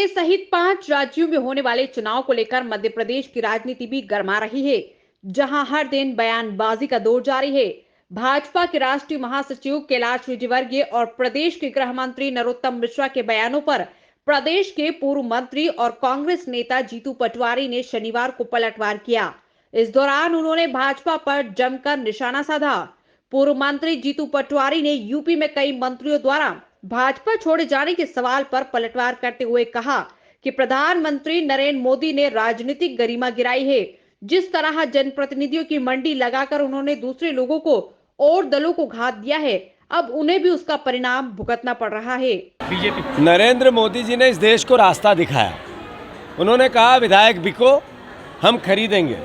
प्रदेश सहित 5 राज्यों में होने वाले चुनाव को लेकर मध्य प्रदेश की राजनीति भी गर्मा रही है, जहां हर दिन बयानबाजी का दौर जारी है। भाजपा के राष्ट्रीय महासचिव कैलाश विजयवर्गीय और प्रदेश के गृह मंत्री नरोत्तम मिश्रा के बयानों पर प्रदेश के पूर्व मंत्री और कांग्रेस नेता जीतू पटवारी ने शनिवार को पलटवार किया। इस दौरान उन्होंने भाजपा पर जमकर निशाना साधा। पूर्व मंत्री जीतू पटवारी ने यूपी में कई मंत्रियों द्वारा भाजपा छोड़े जाने के सवाल पर पलटवार करते हुए कहा कि प्रधानमंत्री नरेंद्र मोदी ने राजनीतिक गरिमा गिराई है। जिस तरह जनप्रतिनिधियों की मंडी लगाकर उन्होंने दूसरे लोगों को और दलों को घात दिया है, अब उन्हें भी उसका परिणाम भुगतना पड़ रहा है। बीजेपी नरेंद्र मोदी जी ने इस देश को रास्ता दिखाया। उन्होंने कहा विधायक बिको, हम खरीदेंगे।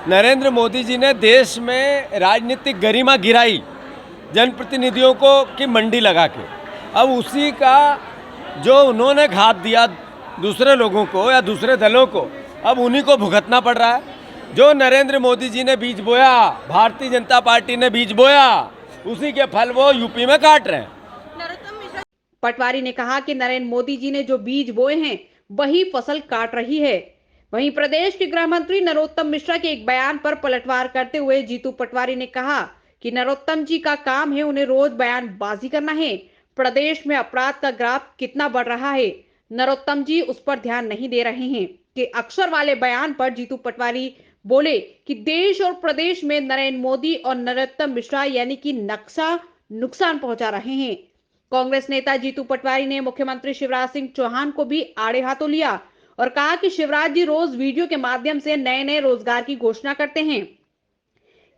नरेंद्र मोदी जी ने देश में राजनीतिक गरिमा गिराई, जनप्रतिनिधियों को की मंडी लगा के। अब उसी का जो उन्होंने घात दिया दूसरे लोगों को या दूसरे दलों को, अब उन्हीं को भुगतना पड़ रहा है। जो नरेंद्र मोदी जी ने बीज बोया, भारतीय जनता पार्टी ने बीज बोया, उसी के फल वो यूपी में काट रहे हैं। पटवारी ने कहा कि नरेंद्र मोदी जी ने जो बीज बोए हैं वही फसल काट रही है। वहीं प्रदेश के गृह मंत्री नरोत्तम मिश्रा के एक बयान पर पलटवार करते हुए जीतू पटवारी ने कहा कि नरोत्तम जी का काम है उन्हें रोज बयानबाजी करना है। प्रदेश में अपराध का ग्राफ कितना बढ़ रहा है, नरोत्तम जी उस पर ध्यान नहीं दे रहे हैं। कि अक्षर वाले बयान पर जीतू पटवारी बोले कि देश और प्रदेश में नरेंद्र मोदी और नरोत्तम मिश्रा यानी कि नक्शा नुकसान पहुंचा रहे हैं। कांग्रेस नेता जीतू पटवारी ने मुख्यमंत्री शिवराज सिंह चौहान को भी आड़े हाथों लिया और कहा कि शिवराज जी रोज वीडियो के माध्यम से नए नए रोजगार की घोषणा करते हैं।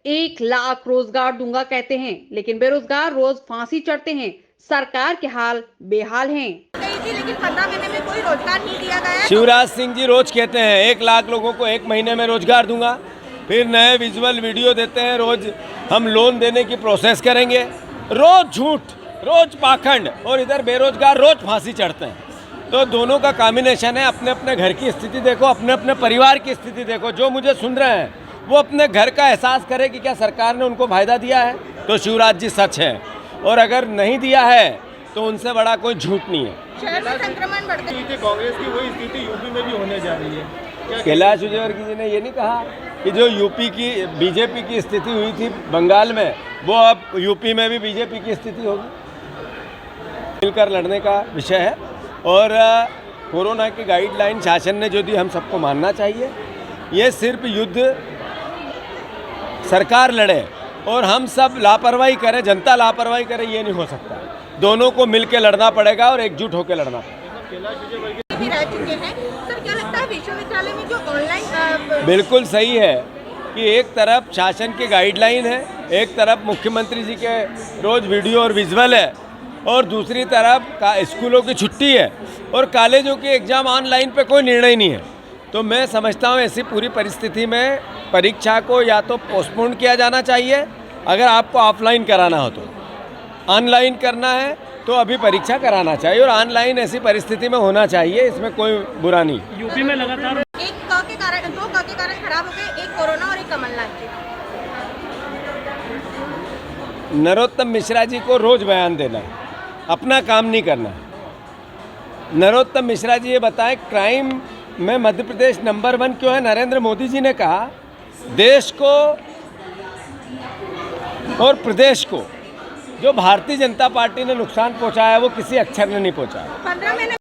1 लाख रोजगार दूंगा कहते हैं, लेकिन बेरोजगार रोज फांसी चढ़ते हैं। सरकार के हाल बेहाल हैं। लेकिन 15 महीने में कोई रोजगार नहीं दिया गया। शिवराज सिंह जी रोज कहते हैं 1 लाख लोगों को 1 महीने में रोजगार दूंगा, फिर नए विजुअल वीडियो देते हैं, रोज हम लोन देने की प्रोसेस करेंगे। रोज झूठ, रोज पाखंड, और इधर बेरोजगार रोज फांसी चढ़ते हैं। तो दोनों का कॉम्बिनेशन है। अपने अपने घर की स्थिति देखो, अपने अपने परिवार की स्थिति देखो। जो मुझे सुन रहे हैं वो अपने घर का एहसास करे कि क्या सरकार ने उनको फायदा दिया है, तो शिवराज जी सच है, और अगर नहीं दिया है तो उनसे बड़ा कोई झूठ नहीं है। शहर में संक्रमण बढ़ते हैं। कांग्रेस की वही स्थिति यूपी में भी होने जा रही है। कैलाश विजयवर्गीय जी ने ये नहीं कहा कि जो यूपी की बीजेपी की स्थिति हुई थी बंगाल में, वो अब यूपी में भी बीजेपी की स्थिति होगी। मिलकर लड़ने का विषय है, और कोरोना की गाइडलाइन शासन ने जो दी हम सबको मानना चाहिए। ये सिर्फ युद्ध सरकार लड़े और हम सब लापरवाही करें, जनता लापरवाही करे, ये नहीं हो सकता। दोनों को मिलकर लड़ना पड़ेगा और एकजुट होकर लड़ना पड़ेगा। भी रह चुके हैं सर, क्या लगता है विश्वविद्यालय में जो ऑनलाइन बिल्कुल सही है कि एक तरफ शासन की गाइडलाइन है, एक तरफ मुख्यमंत्री जी के रोज वीडियो और विजुअल है, और दूसरी तरफ स्कूलों की छुट्टी है और कॉलेजों के एग्ज़ाम ऑनलाइन पे कोई निर्णय नहीं है। तो मैं समझता हूँ ऐसी पूरी परिस्थिति में परीक्षा को या तो पोस्टपोन किया जाना चाहिए, अगर आपको ऑफलाइन कराना हो तो। ऑनलाइन करना है तो अभी परीक्षा कराना चाहिए, और ऑनलाइन ऐसी परिस्थिति में होना चाहिए, इसमें कोई बुरा नहीं। यूपी में लगातार दो क के कारण खराब हो गए, एक कोरोना और एक कमलनाथ जी। नरोत्तम मिश्रा जी को रोज बयान देना है, अपना काम नहीं करना है। नरोत्तम मिश्रा जी ये बताएं क्राइम में मध्य प्रदेश नंबर 1 क्यों है। नरेंद्र मोदी जी ने कहा देश को और प्रदेश को जो भारतीय जनता पार्टी ने नुकसान पहुंचाया वो किसी अक्षर ने नहीं पहुंचाया। 15 महीने